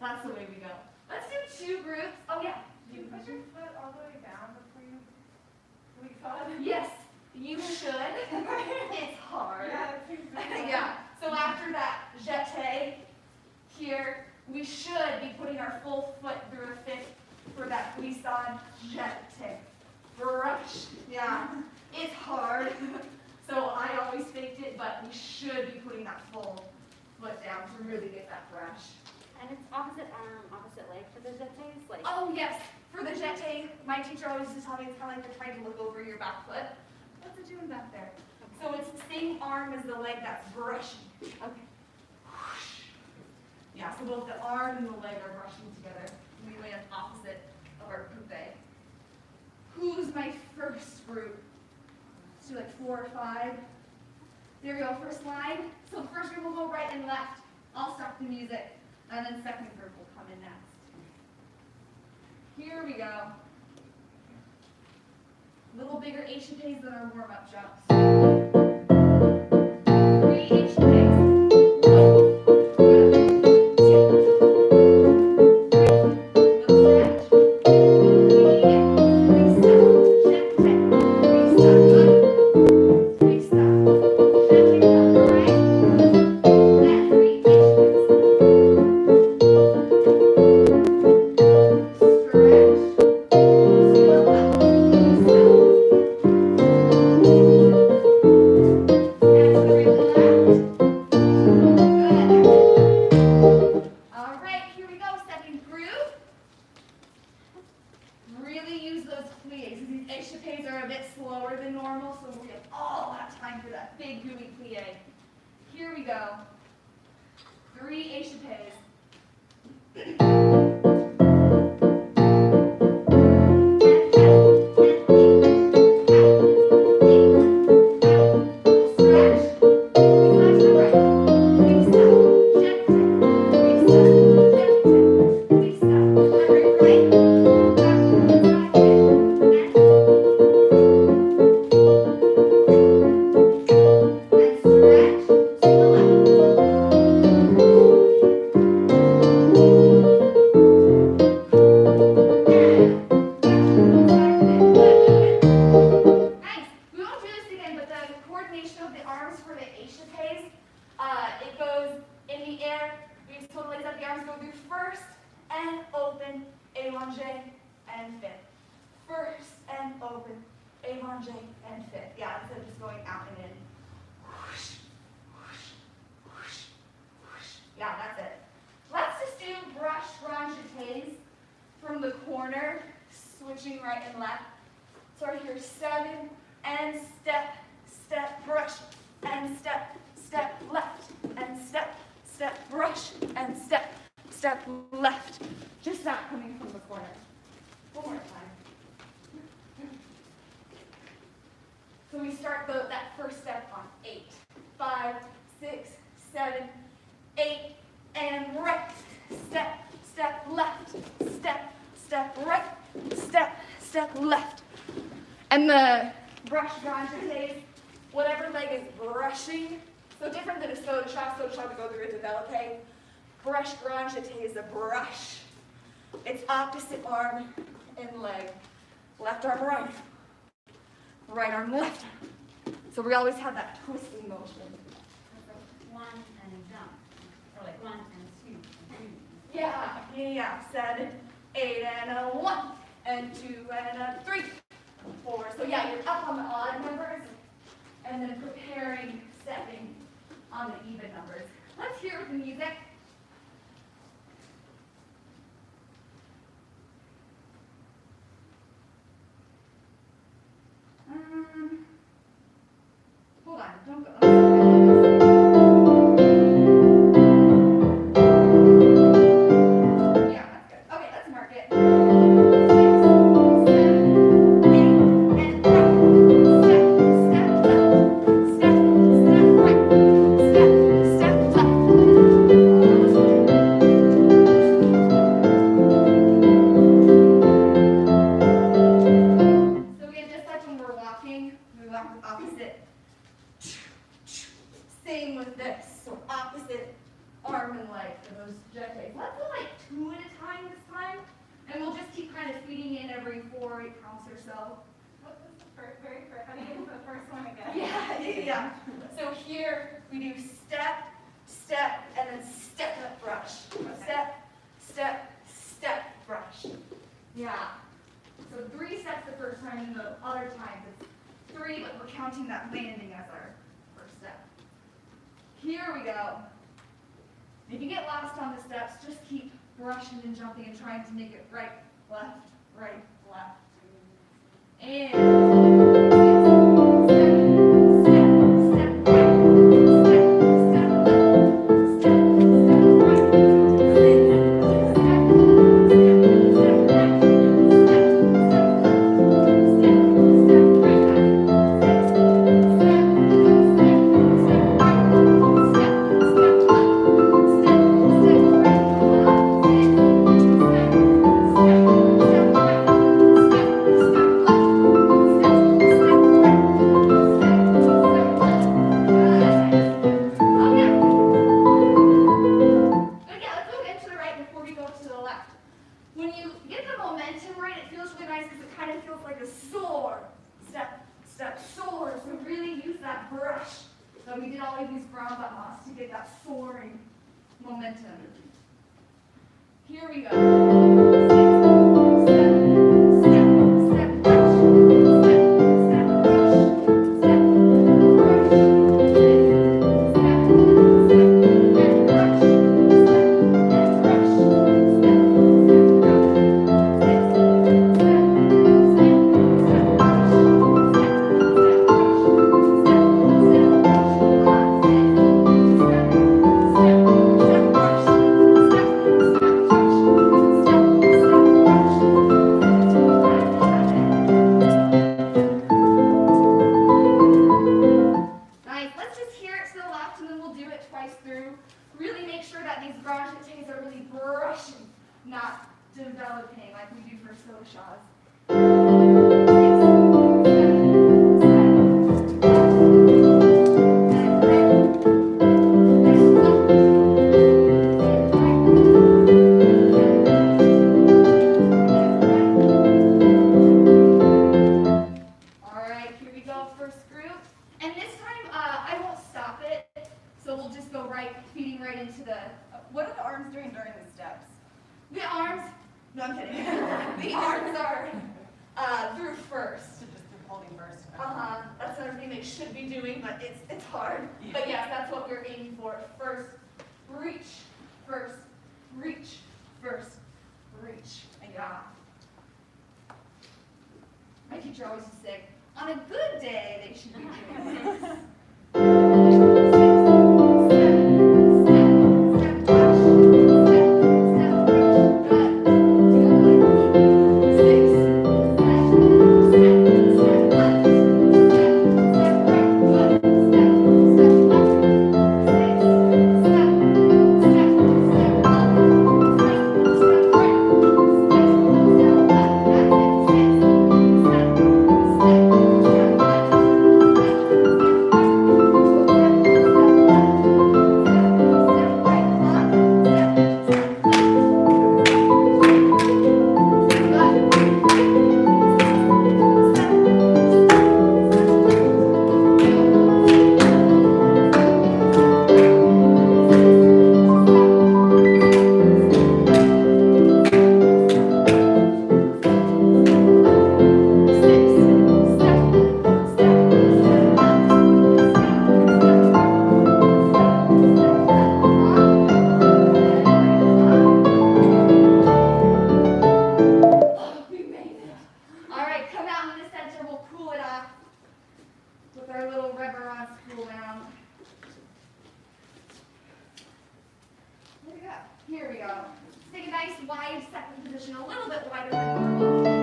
Speaker 1: that's the way we go. Let's do 2 groups. Oh yeah.
Speaker 2: You put your foot all the way down before you glissade?
Speaker 1: Yes, you should. It's hard.
Speaker 2: Yeah, it seems really
Speaker 1: Yeah. So after that jeté here, we should be putting our full foot through a fifth for that glissade jeté. Brush. Yeah. It's hard. So I always faked it, but we should be putting that full foot down to really get that brush.
Speaker 3: And it's opposite arm, opposite leg for the jetés? Like,
Speaker 1: Oh yes, for the jeté, my teacher always used to tell me it's kind of like you're trying to look over your back foot. What's it doing back there? So it's the same arm as the leg that's brushing.
Speaker 3: okay.
Speaker 1: Yeah, so both the arm and the leg are brushing together. We land opposite of our coupe. Who's my first group? Let's do like 4 or 5. There we go, first line. So the first group will go right and left. I'll start the music, and then second group will come in next. Here we go. A little bigger échappés than our warm-up jumps. 3 échappés. 3 échappés. From the corner, switching right and left. So right here, 7, and step, step, brush, and step, step, left, and step, step, brush, and step, step, left. Just that coming from the corner. One more time. So we start that first step on 8, 5, 6, 7, 8, and right, step, step, left, step, step, right, step, step, left. And the brush grand jetés, whatever leg is brushing, so different than a soda shot we go through with the Ballet. Brush grand jeté is a brush. It's opposite arm and leg. Left arm right. Right arm left. So we always have that twisting motion.
Speaker 3: One and jump, or like 1 and 2.
Speaker 1: Yeah. 7, 8, and a 1, and 2, and a 3, 4. So yeah, you're up on the odd numbers, and then preparing, stepping on the even numbers. Let's hear the music. Hold on, don't go. Yeah, that's good. Okay, let's mark it. 6, 7, 8, and right. Step, step left. Step, step right. Step, step left. So again, just like when we're walking, we walk with opposite. Same with this. So opposite arm and leg for those jetés. Let's do like 2 at a time this time. And we'll just keep kind of feeding in every 4, 8 counts or so.
Speaker 2: What was the very first? How do you get the first one again?
Speaker 1: Yeah. So here we do step, step, and then step up brush. Step, step, step, brush. Yeah. So 3 steps the first time, and the other times it's 3, but we're counting that landing as our first step. Here we go. If you get lost on the steps, just keep brushing and jumping and trying to make it right, left, left. And 6, 7, step, step right, step, step left, step, step right, 6, 7, step, step right, step, step left, step, step right, 6, 7, step, step right, step, step left. When you get the momentum right, it feels really nice because it kind of feels like a soar. Step, step, soar. So really use that brush. So we did all of these brown buttons to get that soaring momentum. Here we go. 6, 7, step, step, brush. Step, step, brush. Step, brush. 6, 7, step, and brush. Step, and brush. Step, step, brush. 6, 7, step, step, brush. Step, step, brush. Step, step, brush. 6, 7, step, brush. Step, step, brush. Nice. Let's just hear it to the left and then we'll do it twice through. Really make sure that these grand jetés are really brushing, not developing like we do for soshas. 6, 7, step, left, and right, and left, and right, and right. All right, here we go, first group. And this time, I won't stop it, so we'll just go right, feeding right into the,
Speaker 2: What are the arms doing during the steps?
Speaker 1: the arms. No, I'm kidding. The arms are through first.
Speaker 2: So just through holding first.
Speaker 1: That's another thing they should be doing, but it's hard. But yes, that's what we're aiming for. First, reach. First, reach. First, reach. Yeah. On a good day, they should be doing this. With our little rubber on spool down. Where'd it go? Here we go. Take a nice wide second position, a little bit wider than normal.